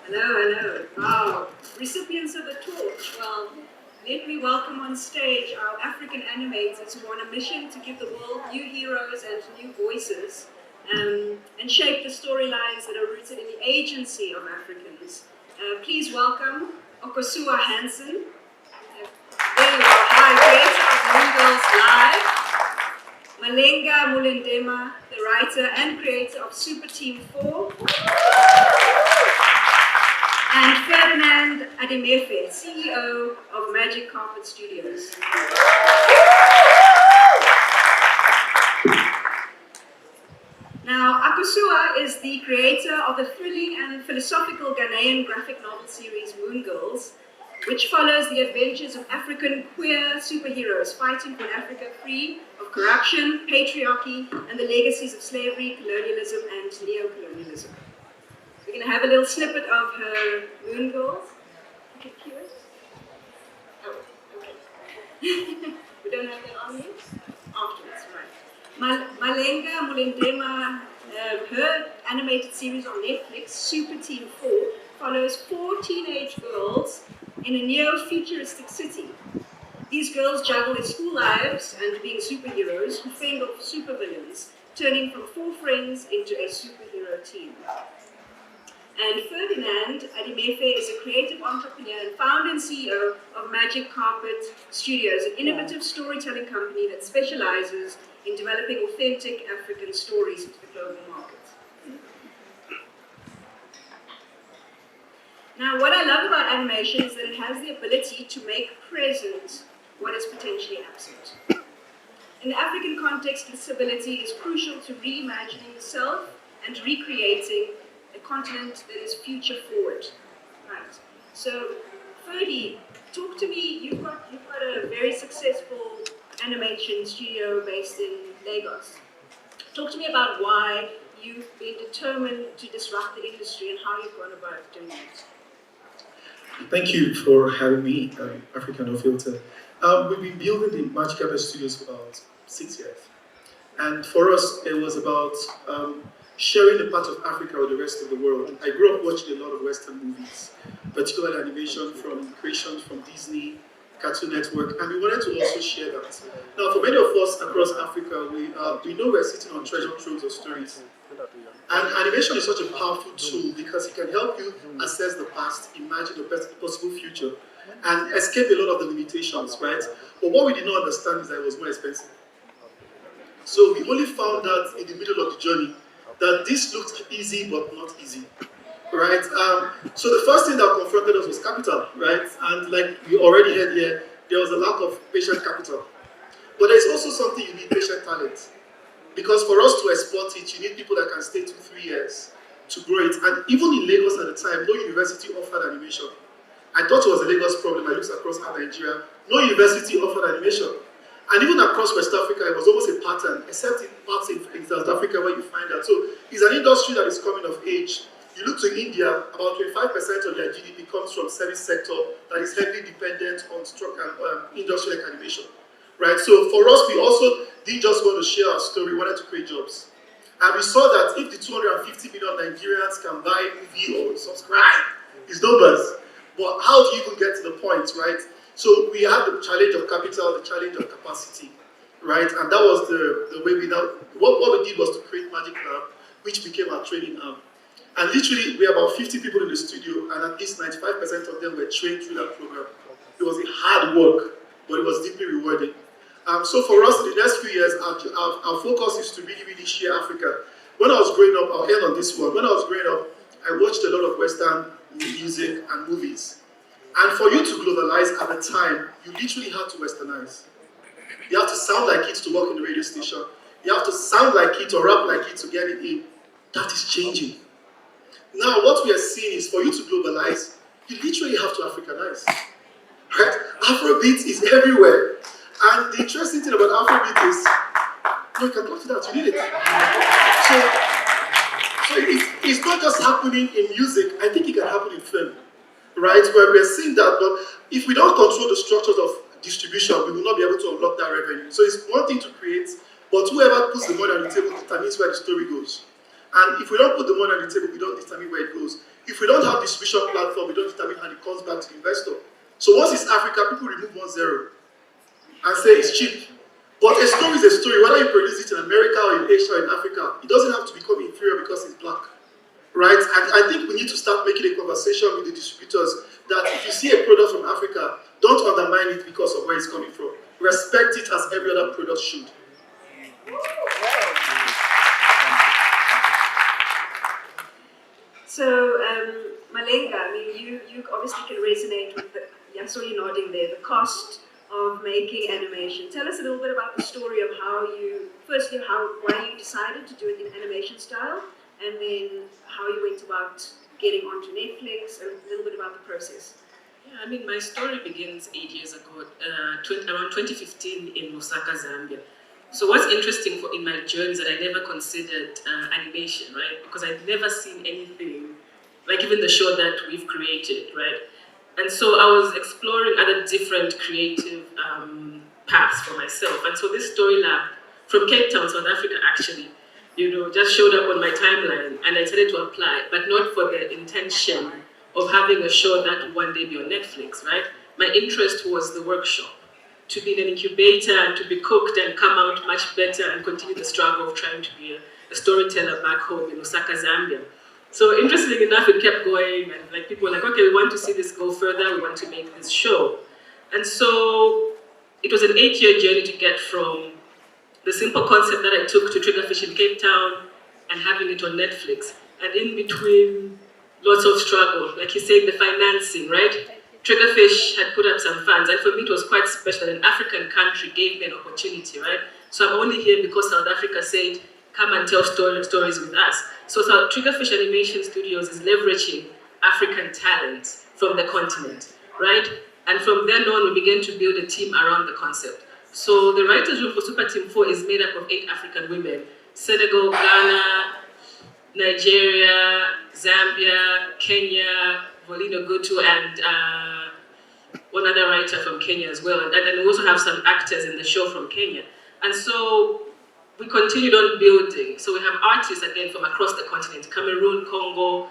Hello. Wow. Recipients of the torch. Well, let me welcome on stage our African animators who are on a mission to give the world new heroes and new voices and shape the storylines that are rooted in the agency of Africans. Please welcome Okosua Hansen. There you are. Hi, creator of Moon Girls Live. Malenga Mulendema, the writer and creator of Super Team 4. And Ferdinand Ademefe, CEO of Magic Carpet Studios. Now, Akosua is the creator of the thrilling and philosophical Ghanaian graphic novel series Moon Girls, which follows the adventures of African queer superheroes fighting for an Africa free of corruption, patriarchy, and the legacies of slavery, colonialism, and neo-colonialism. We're going to have a little snippet of her Moon Girls. Okay, cue it. Oh, okay. We don't have that on you? Afterwards, right. Malenga Mulendema, her animated series on Netflix, Super Team 4, follows 4 teenage girls in a neo-futuristic city. These girls juggle their school lives and being superheroes who fend off supervillains, turning from 4 friends into a superhero team. And Ferdinand Ademefe is a creative entrepreneur and founder and CEO of Magic Carpet Studios, an innovative storytelling company that specializes in developing authentic African stories into the global market. Now, what I love about animation is that it has the ability to make present what is potentially absent. In the African context, this ability is crucial to reimagining the self and recreating a continent that is future forward. Right. So, Ferdy, talk to me. You've got a very successful animation studio based in Lagos. Talk to me about why you've been determined to disrupt the industry and how you've gone about doing it. Thank you for having me, Africa No Filter. We've been building the Magic Carpet Studios for about 6 years. And for us, it was about sharing a part of Africa with the rest of the world. I grew up watching a lot of Western movies, particularly animation from creations from Disney, Cartoon Network, and we wanted to also share that. Now, for many of us across Africa, we know we're sitting on treasure troves of stories. And animation is such a powerful tool because it can help you assess the past, imagine the best possible future, and escape a lot of the limitations, right? But what we did not understand is that it was more expensive. So we only found out in the middle of the journey that this looked easy but not easy, right? So the first thing that confronted us was capital, right? And like we already heard here, there was a lack of patient capital. But there's also something you need, patient talent. Because for us to export it, you need people that can stay 2-3 years to grow it. And even in Lagos at the time, no university offered animation. I thought it was a Lagos problem. I looked across Nigeria. No university offered animation. And even across West Africa, it was almost a pattern, except in parts in South Africa where you find that. So it's an industry that is coming of age. You look to India, about 25% of their GDP comes from service sector that is heavily dependent on industry like animation. Right? So for us, we also didn't just want to share our story, we wanted to create jobs. And we saw that if the 250 million Nigerians can buy a movie or subscribe, it's numbers. But how do you even get to the point, right? So we had the challenge of capital, the challenge of capacity, right? And that was the way we now, what we did was to create Magic Lab, which became our training arm. And literally, we had about 50 people in the studio, and at least 95% of them were trained through that program. It was a hard work, but it was deeply rewarding. So for us, in the next few years, our focus is to really share Africa. When I was growing up, I'll end on this one. When I was growing up, I watched a lot of Western music and movies. And for you to globalize at the time, you literally had to westernize. You have to sound like it to work in the radio station. You have to sound like it or rap like it to get it in. That is changing. Now, what we are seeing is for you to globalize, you literally have to Africanize. Right? Afrobeat is everywhere. And the interesting thing about Afrobeat is, you can talk to that, you need it. So it's not just happening in music, I think it can happen in film. Right, where we're seeing that, but if we don't control the structures of distribution, we will not be able to unlock that revenue. So it's one thing to create, but whoever puts the money on the table determines where the story goes. And if we don't put the money on the table, we don't determine where it goes. If we don't have distribution platform, we don't determine how it comes back to the investor. So once it's Africa, people remove 1-0 and say it's cheap. But a story is a story, whether you produce it in America or in Asia or in Africa, it doesn't have to become inferior because it's black. Right? And I think we need to start making a conversation with the distributors that if you see a product from Africa, don't undermine it because of where it's coming from. Respect it as every other product should. So, Malenga, I mean, you obviously can resonate with the, I saw you nodding there, the cost of making animation. Tell us a little bit about the story of how you, firstly, why you decided to do it in animation style, and then how you went about getting onto Netflix, and a little bit about the process. Yeah, I mean, my story begins 8 years ago, around 2015 in Lusaka, Zambia. So what's interesting in my journey is that I never considered animation, right? Because I'd never seen anything, like even the show that we've created, right? And so I was exploring other different creative paths for myself. And so this story lab from Cape Town, South Africa, actually, just showed up on my timeline, and I decided to apply, but not for the intention of having a show that would one day be on Netflix, right? My interest was the workshop, to be in an incubator and to be cooked and come out much better and continue the struggle of trying to be a storyteller back home in Lusaka, Zambia. So interestingly enough, it kept going, and like people were like, okay, we want to see this go further, we want to make this show. And so it was an 8-year journey to get from the simple concept that I took to Triggerfish in Cape Town and having it on Netflix. And in between, lots of struggle, like you said, the financing, right? Triggerfish had put up some funds, and for me it was quite special that an African country gave me an opportunity, right? So I'm only here because South Africa said, come and tell stories with us. So Triggerfish Animation Studios is leveraging African talent from the continent, right? And from then on, we began to build a team around the concept. So the writers' room for Super Team 4 is made up of 8 African women: Senegal, Ghana, Nigeria, Zambia, Kenya, Volino Gutu, and one other writer from Kenya as well. And then we also have some actors in the show from Kenya. And so we continued on building. So we have artists again from across the continent: Cameroon, Congo,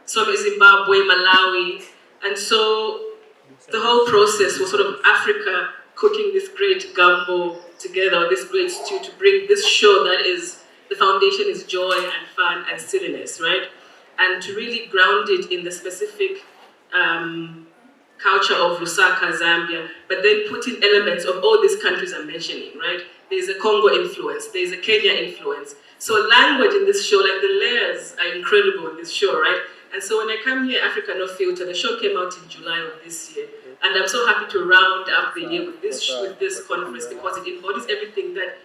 some Zimbabwe, Malawi. And so the whole process was sort of Africa cooking this great gumbo together, this great stew, to bring this show that is, the foundation is joy and fun and silliness, right? And to really ground it in the specific culture of Lusaka, Zambia, but then put in elements of all these countries I'm mentioning, right? There's a Congo influence, there's a Kenya influence. So language in this show, like the layers are incredible in this show, right? And so when I come here, Africa No Filter, the show came out in July of this year. And I'm so happy to round up the year with this conference because it embodies everything that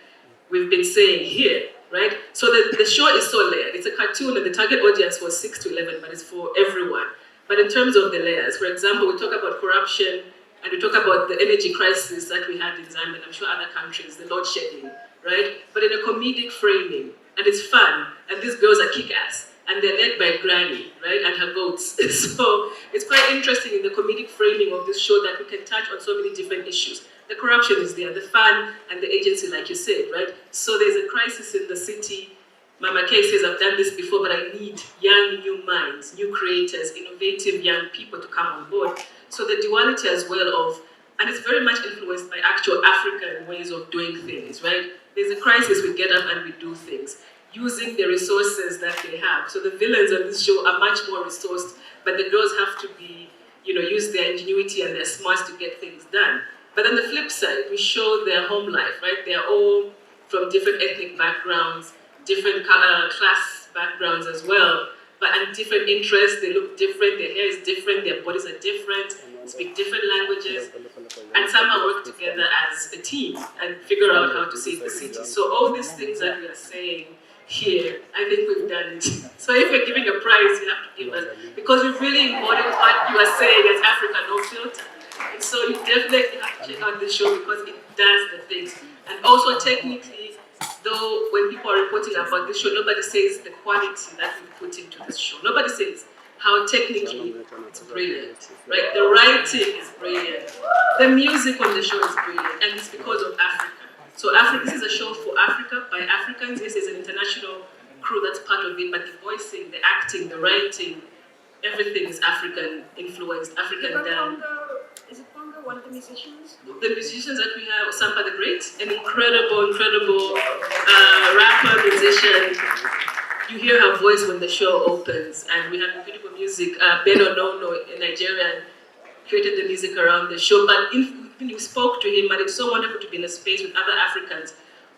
we've been saying here, right? So the show is so layered. It's a cartoon and the target audience was 6 to 11, but it's for everyone. But in terms of the layers, for example, we talk about corruption and we talk about the energy crisis that we had in Zambia, and I'm sure other countries, the load shedding, right? But in a comedic framing, and it's fun, and these girls are kick-ass, and they're led by Granny, right, and her goats. So it's quite interesting in the comedic framing of this show that we can touch on so many different issues. The corruption is there, the fun, and the agency, like you said, right? So there's a crisis in the city. Mama Kay says, I've done this before, but I need young, new minds, new creators, innovative young people to come on board. So the duality as well of, and it's very much influenced by actual African ways of doing things, right? There's a crisis, we get up and we do things, using the resources that they have. So the villains on this show are much more resourced, but the girls have to be, use their ingenuity and their smarts to get things done. But on the flip side, we show their home life, right? They're all from different ethnic backgrounds, different class backgrounds as well, and different interests. They look different, their hair is different, their bodies are different, speak different languages, and somehow work together as a team and figure out how to save the city. So all these things that we are saying here, I think we've done it. So if you're giving a prize, you have to give us, because we've really embodied what you are saying as Africa No Filter. And so you definitely have to check out this show because it does the things. And also technically, though when people are reporting about this show, nobody says the quality that we put into this show. Nobody says how technically it's brilliant, right? The writing is brilliant. The music on the show is brilliant, and it's because of Africa. So this is a show for Africa, by Africans. This is an international crew that's part of of it, but the voicing, the acting, the writing, everything is African influenced, African done. Is it Pongo, one of the musicians? The musicians that we have, Sampa the Great, an incredible rapper, musician. You hear her voice when the show opens, and we have beautiful music. Beno Nono, a Nigerian, created the music around the show. But when you spoke to him, but it's so wonderful to be in a space with other Africans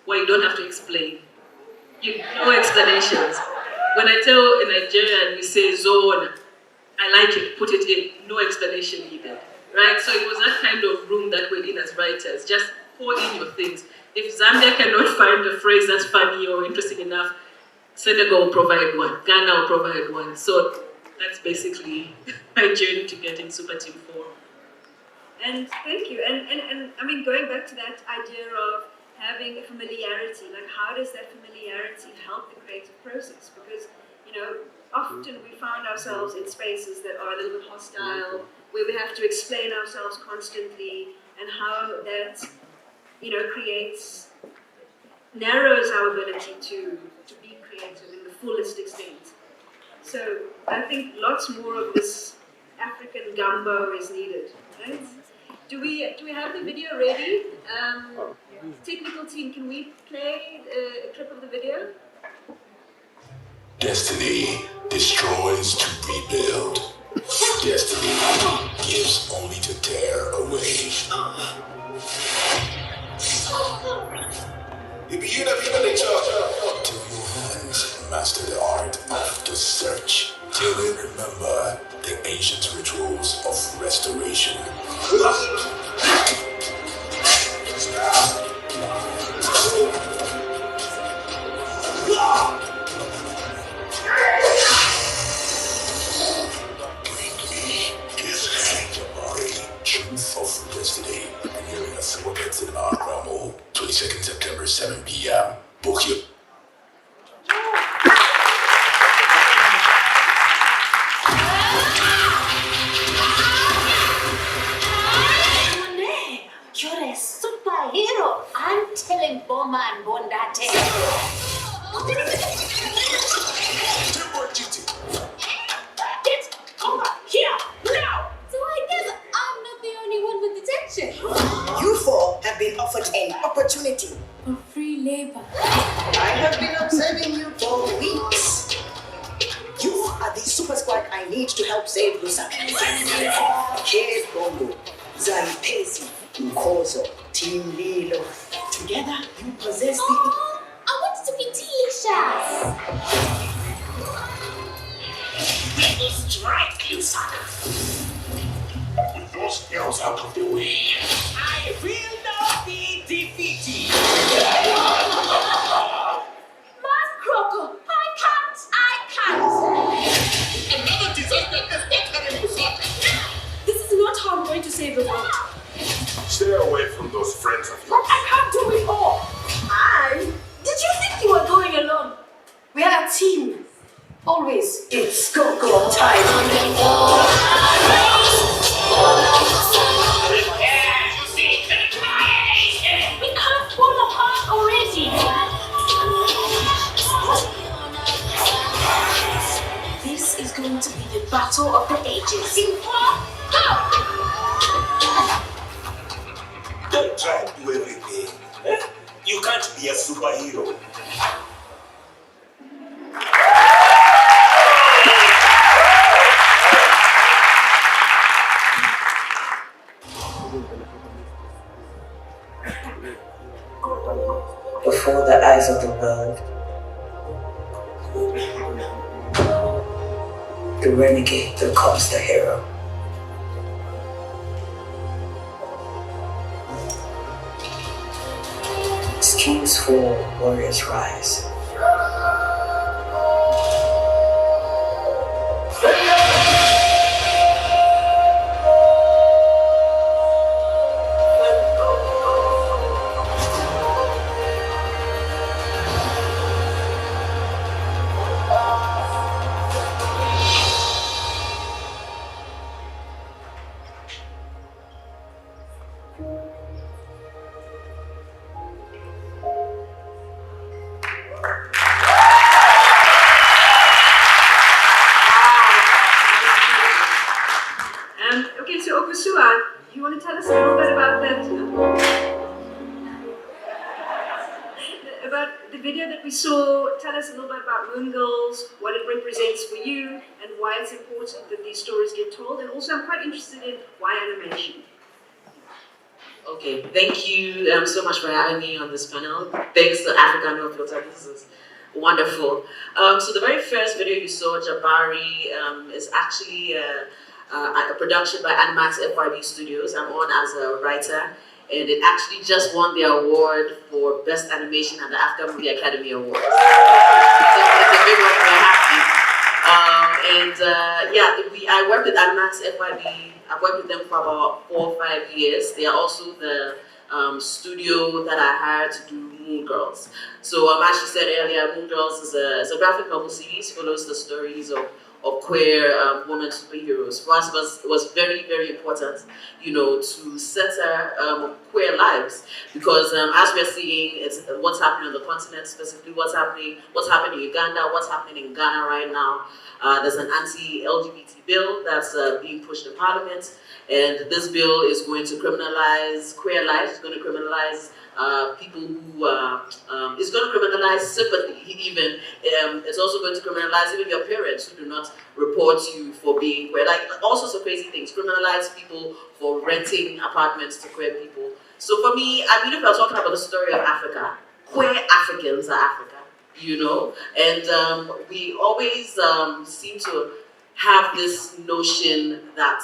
where you don't have to explain. No explanations. When I tell a Nigerian, we say zone, I like it, put it in, no explanation needed. Right? So it was that kind of room that we're in as writers. Just pour in your things. If Zambia cannot find a phrase that's funny or interesting enough, Senegal will provide one, Ghana will provide one. So that's basically my journey to getting Super Team 4. And thank you. And I mean, going back to that idea of having a familiarity, like how does that familiarity help the creative process? Because, often we found ourselves in spaces that are a little bit hostile, where we have to explain ourselves constantly, and how that, narrows our ability to be creative in the fullest extent. So I think lots more of this African gumbo is needed, right? Do we have the video ready? Technical team, can we play a clip of the video? Destiny destroys to rebuild. Destiny gives only to tear away. Till your hands master the art of the search. Till they remember the ancient rituals of restoration. Truth of Destiny. And hearing us what it's in our Ramo, 22nd September, 7 p.m. Book your You're a superhero. I'm telling Boma and Bondate. Teamwork duty. Get over here now. So I guess I'm not the only one with detention. You four have been offered an opportunity. For free labor. I have been observing you for weeks. You are the super squad I need to help save Lusaka. Here's Bongo, Zalipesi, Nkozo, Team Lilo. Together, you possess the... Oh, I want it to be delicious. Let us strike Lusaka. With those girls out of the way, I will not be defeated. Mas Croco, I can't. another disaster is entering Lusaka. This is not how I'm going to save the world. Stay away from those friends of yours. I can't do it all. Did you think you were going alone? We are a team. Always. It's go-go time. We can't fall apart already. This is going to be the battle of the ages. In 4, go! Don't try to do everything. You can't be a superhero. Before the eyes of the world, the renegade becomes the hero. As kings fall, warriors rise. the video that we saw, tell us a little bit about Moon Girls, what it represents for you, and why it's important that these stories get told. And also, I'm quite interested in why animation. Okay, thank you so much for having me on this panel. Thanks to Africa No Filter, this is wonderful. So the very first video you saw, Jabari, is actually a production by Animax FYB Studios. I'm on as a writer, and it actually just won the award for Best Animation at the African Movie Academy Awards. It's a big one, we're happy. I work with Animax FYB. I've worked with them for about 4 or 5 years. They are also the studio that I hired to do Moon Girls. So as she said earlier, Moon Girls is a graphic novel series, follows the stories of queer women superheroes. For us, it was very, very important, to center queer lives, because as we're seeing, it's what's happening on the continent, specifically what's happening in Uganda, what's happening in Ghana right now. There's an anti-LGBT bill that's being pushed in Parliament, and this bill is going to criminalize queer lives. It's going to criminalize people who it's going to criminalize sympathy even. It's also going to criminalize even your parents who do not report you for being queer. Like all sorts of crazy things. Criminalize people for renting apartments to queer people. So for me, I mean, if I was talking about the story of Africa, queer Africans are Africa, and we always seem to have this notion that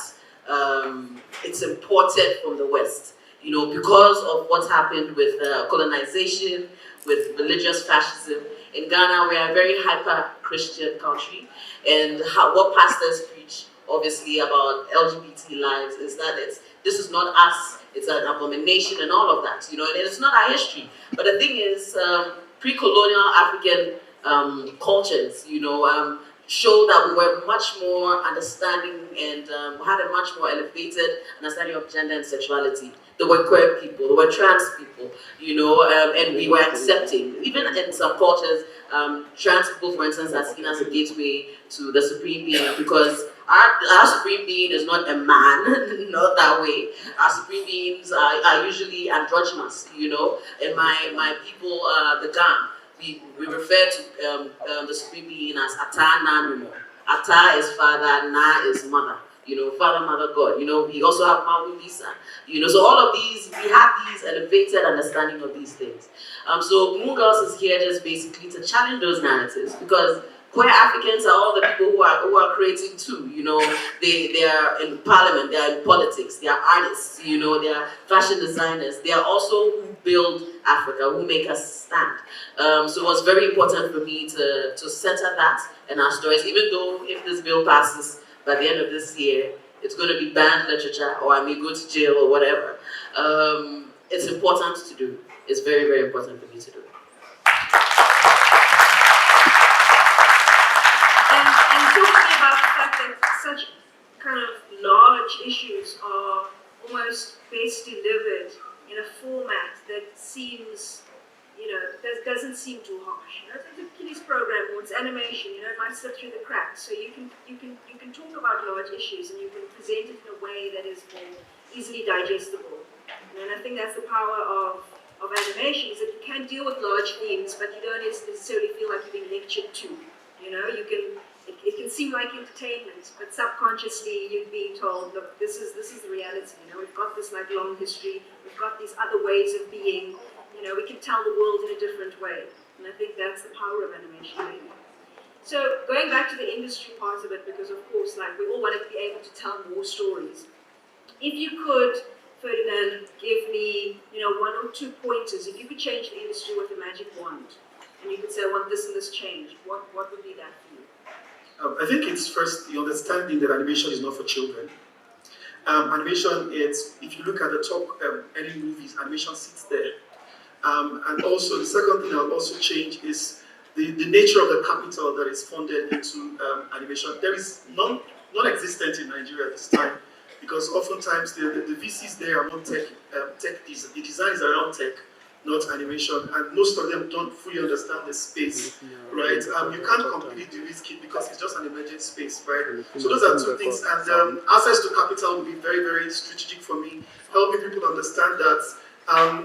it's imported from the West. Because of what's happened with colonization, with religious fascism. In Ghana, we are a very hyper-Christian country, and what pastors preach, obviously, about LGBT lives is that this is not us, it's an abomination and all of that, and it's not our history. But the thing is, pre-colonial African cultures, show that we were much more understanding and had a much more elevated understanding of gender and sexuality. There were queer people, there were trans people, and we were accepting. Even in some cultures, trans people, for instance, are seen as a gateway to the Supreme Being, because our Supreme Being is not a man, not that way. Our Supreme Beings are usually androgynous, and my people, the Gan, we refer to the Supreme Being as Ata Na Numo. Ata is father, Na is mother. Father, mother, God. We also have Mawu Lisa. So all of these, we have these elevated understanding of these things. So Moon Girls is here just basically to challenge those narratives, because queer Africans are all the people who are creating too. They are in parliament, they are in politics, they are artists, they are fashion designers. They are also who build Africa, who make us stand. So it was very important for me to center that in our stories, even though if this bill passes by the end of this year, it's going to be banned literature, or I may go to jail or whatever. It's important to do. It's very, very important for me to do. And talking about the fact that such kind of large issues are almost best delivered in a format that seems, that doesn't seem too harsh. It's a kiddies program, or it's animation. It might slip through the cracks. So you can talk about large issues, and you can present it in a way that is more easily digestible. And I think that's the power of animation, is that you can deal with large themes, but you don't necessarily feel like you're being lectured to. It can seem like entertainment, but subconsciously you're being told, look, this is the reality. We've got this long history. We've got these other ways of being. We can tell the world in a different way. And I think that's the power of animation, maybe. So going back to the industry part of it, because of course, we all want to be able to tell more stories. If you could, Ferdinand, give me, 1 or 2 pointers. If you could change the industry with a magic wand, and you could say, I want this and this change, what would be that for you? I think it's first the understanding that animation is not for children. Animation, if you look at the top any movies, animation sits there. And also, the second thing I'll also change is the nature of the capital that is funded into animation. There is non-existent in Nigeria at this time, because oftentimes the VCs there are not tech, the designs are around tech, not animation, and most of them don't fully understand the space, right? You can't completely de-risk it because it's just an emergent space, right? So those are 2 things, and access to capital will be very, very strategic for me, helping people understand that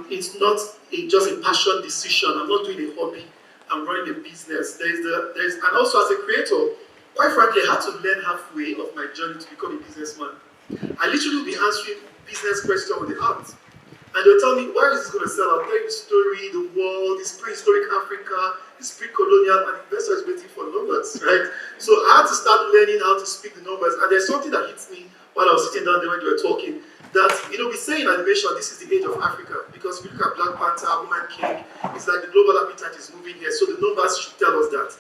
it's not just a passion decision. I'm not doing a hobby. I'm running a business. And also as a creator, quite frankly, I had to learn halfway of my journey to become a businessman. I literally will be answering business questions with the art. And they'll tell me, why is this going to sell? I'll tell you the story, the world, this prehistoric Africa, this pre-colonial, and the investor is waiting for numbers, right? So I had to start learning how to speak the numbers. And there's something that hits me while I was sitting down there when you were talking, that, we say in animation, this is the age of Africa. Because if you look at Black Panther, Woman King, it's like the global appetite is moving here. So the numbers should tell us that.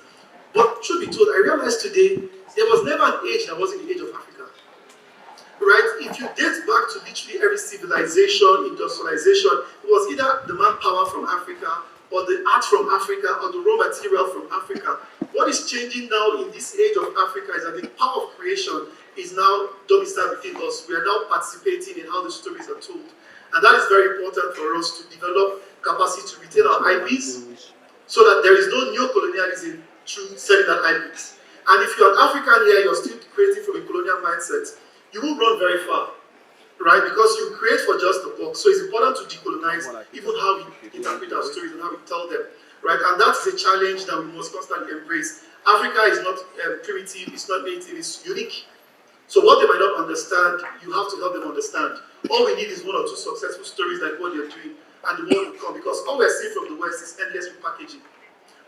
But truth be told, I realized today, there was never an age that wasn't the age of Africa. Right? If you date back to literally every civilization, industrialization, it was either the manpower from Africa, or the art from Africa, or the raw material from Africa. What is changing now in this age of Africa is that the power of creation is now domiciled within us. We are now participating in how the stories are told. And that is very important for us to develop capacity to retain our IPs, so that there is no neo-colonialism through selling our IPs. And if you're an African here, you're still creating from a colonial mindset, you won't run very far, right? Because you create for just the box. So it's important to decolonize even how we interpret our stories and how we tell them, right? And that is a challenge that we must constantly embrace. Africa is not primitive, it's not native, it's unique. So what they might not understand, you have to help them understand. All we need is one or two successful stories like what you're doing, and the world will come. Because all we're seeing from the West is endless repackaging.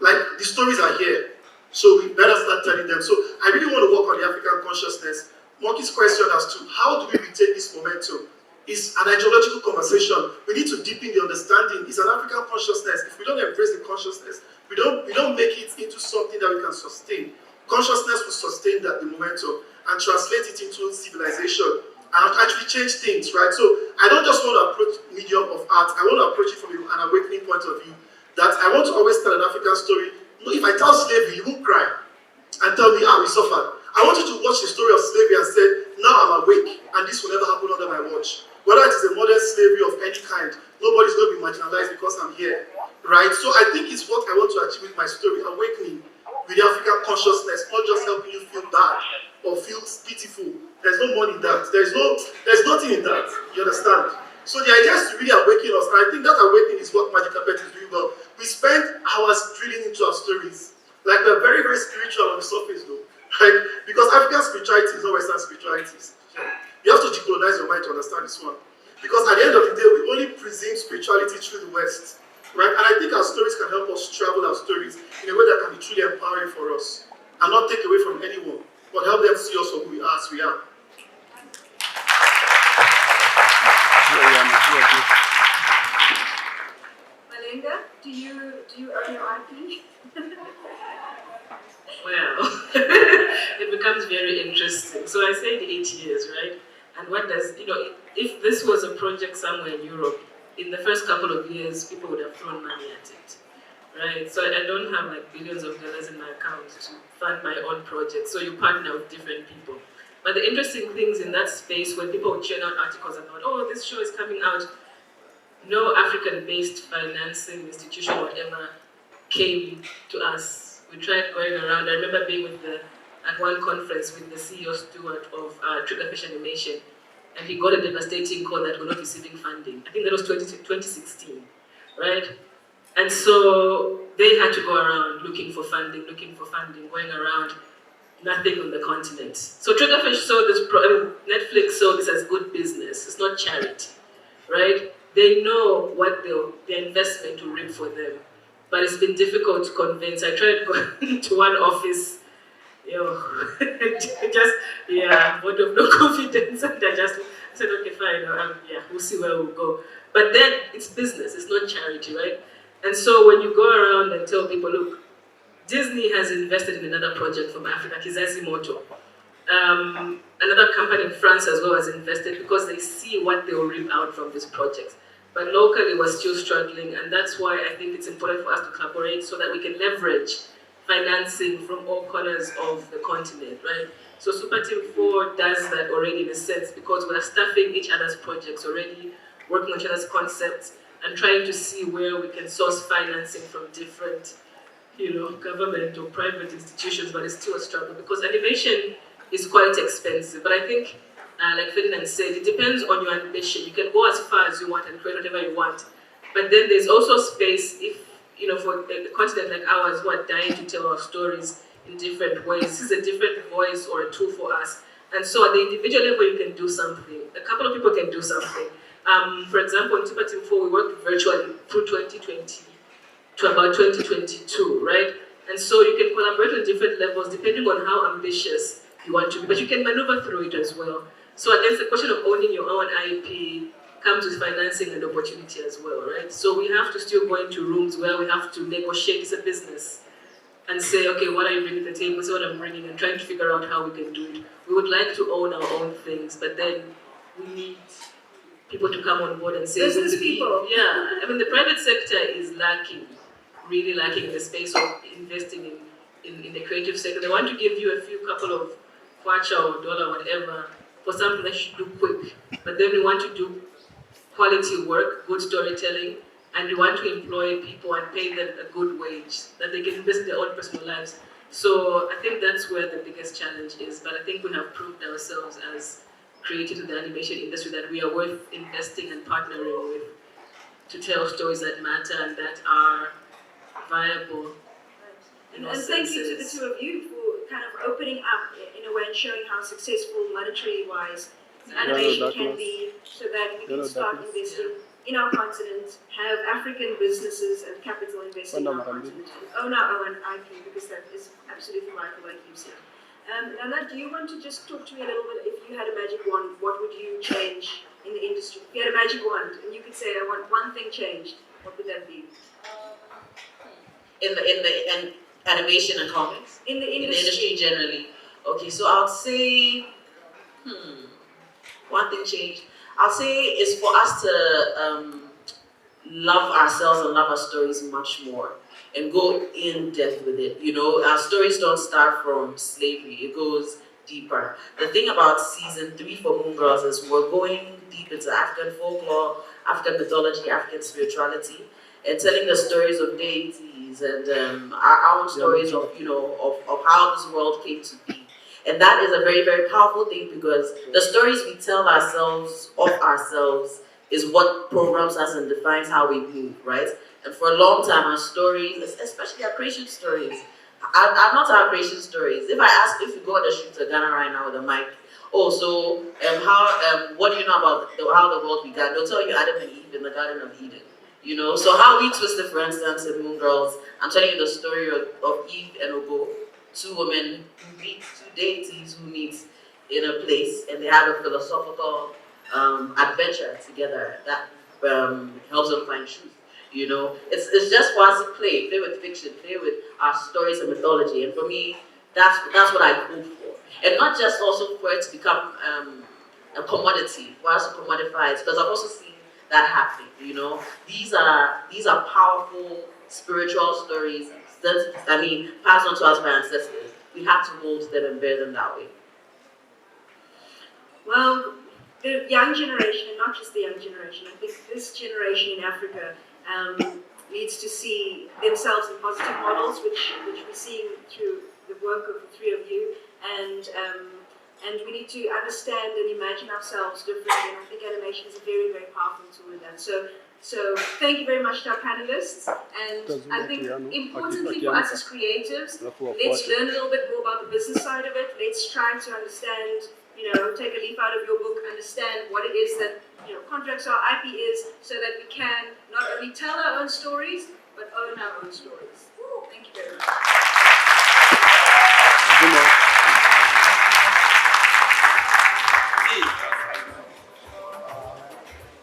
Like, the stories are here, so we better start telling them. So I really want to work on the African consciousness. Monkey's question as to how do we retain this momentum is an ideological conversation. We need to deepen the understanding. It's an African consciousness. If we don't embrace the consciousness, we don't make it into something that we can sustain. Consciousness will sustain the momentum and translate it into civilization and actually change things, right? So I don't just want to approach medium of art. I want to approach it from an awakening point of view. That I want to always tell an African story. No, if I tell slavery, you won't cry and tell me how we suffered. I want you to watch the story of slavery and say, now I'm awake, and this will never happen under my watch. Whether it is a modern slavery of any kind, nobody's going to be marginalized because I'm here, right? So I think it's what I want to achieve with my story, awakening with the African consciousness, not just helping you feel bad or feel pitiful. There's no money in that. There's nothing in that. You understand? So the idea is to really awaken us, and I think that awakening is what Magic Carpet is doing well. We spend hours drilling into our stories. Like, we're very, very spiritual on the surface, though. Right? Because African spirituality is not Western spirituality. You have to decolonize your mind to understand this one. Because at the end of the day, we only presume spirituality through the West. Right? And I think our stories can help us travel our stories in a way that can be truly empowering for us. And not take away from anyone, but help them see us for who we are as we are. Malenga, do you own your IP? Well, it becomes very interesting. So I said 8 years, right? And what does, if this was a project somewhere in Europe, in the first couple of years, people would have thrown money at it, right? So I don't have like billions of dollars in my account to fund my own project. So you partner with different people. But the interesting things in that space, when people would churn out articles about, oh, this show is coming out, no African-based financing institution or whatever came to us. We tried going around. I remember being at one conference with the CEO Stewart of Triggerfish Animation, and he got a devastating call that we're not receiving funding. I think that was 2016, right? And so they had to go around looking for funding, going around, nothing on the continent. So Triggerfish saw this, Netflix saw this as good business. It's not charity, right? They know what their investment will reap for them. But it's been difficult to convince. I tried going to one office, vote of no confidence, and I just said, okay, fine, we'll see where we'll go. But then it's business, it's not charity, right? And so when you go around and tell people, look, Disney has invested in another project from Africa, Kizazimoto. Another company in France as well has invested because they see what they will reap out from this project. But locally, we're still struggling, and that's why I think it's important for us to collaborate so that we can leverage financing from all corners of the continent, right? So Super Team 4 does that already in a sense because we're staffing each other's projects already, working on each other's concepts, and trying to see where we can source financing from different, government or private institutions, but it's still a struggle because animation is quite expensive. But I think, like Ferdinand said, it depends on your ambition. You can go as far as you want and create whatever you want. But then there's also space if, for a continent like ours who are dying to tell our stories in different ways. This is a different voice or a tool for us. And so at the individual level, you can do something. A couple of people can do something. For example, in Super Team 4, we worked virtually through 2020 to about 2022, right? And so you can collaborate on different levels depending on how ambitious you want to be, but you can maneuver through it as well. So I guess the question of owning your own IP comes with financing and opportunity as well, right? So we have to still go into rooms where we have to negotiate, it's a business, and say, okay, what are you bringing to the table, so what I'm bringing, and trying to figure out how we can do it. We would like to own our own things, but then we need people to come on board and say, business people. Yeah, I mean, the private sector is lacking, really lacking in the space of investing in the creative sector. They want to give you a few couple of kwacha or dollar, whatever, for something that you should do quick. But then we want to do quality work, good storytelling, and we want to employ people and pay them a good wage that they can invest in their own personal lives. So I think that's where the biggest challenge is. But I think we have proved ourselves as creators in the animation industry that we are worth investing and partnering with to tell stories that matter and that are viable. And thank you to the two of you for kind of opening up in a way and showing how successful monetary-wise animation can be, so that we can start investing in our continent, have African businesses and capital investing in our continent, and own our own IP, because that is absolutely vital, like you said. Nana, do you want to just talk to me a little bit, if you had a magic wand, what would you change in the industry? If you had a magic wand and you could say, I want one thing changed, what would that be? In animation and comics? In the industry. In the industry generally. Okay, so I would say, one thing changed. I'll say is for us to love ourselves and love our stories much more and go in depth with it. Our stories don't start from slavery, it goes deeper. The thing about season 3 for Moon Girls is we're going deep into African folklore, African mythology, African spirituality, and telling the stories of deities and our own stories of how this world came to be. And that is a very, very powerful thing, because the stories we tell ourselves of ourselves is what programs us and defines how we move, right? And for a long time, our stories, especially our creation stories, are not our creation stories. If I ask, if you go on the street to Ghana right now with a mic, what do you know about how the world began? They'll tell you Adam and Eve in the Garden of Eden. So how we twisted, for instance, in Moon Girls, I'm telling you the story of Eve and Ogo, two women who meet, two deities who meet in a place, and they have a philosophical adventure together that helps them find truth. It's just for us to play with fiction, play with our stories and mythology, and for me, that's what I hope for, and not just also for it to become a commodity, for us to commodify it, because I've also seen that happening. These are powerful spiritual stories that passed on to us by ancestors. We have to mold them and bear them that way. Well, the young generation, and not just the young generation, I think this generation in Africa needs to see themselves in positive models, which we're seeing through the work of the three of you, and we need to understand and imagine ourselves differently, and I think animation is a very, very powerful tool in that. So thank you very much to our panelists, and I think importantly for us as creatives, let's learn a little bit more about the business side of it. Let's try to understand, take a leaf out of your book, understand what it is that contracts are, IP is, so that we can not only tell our own stories, but own our own stories. Thank you very much.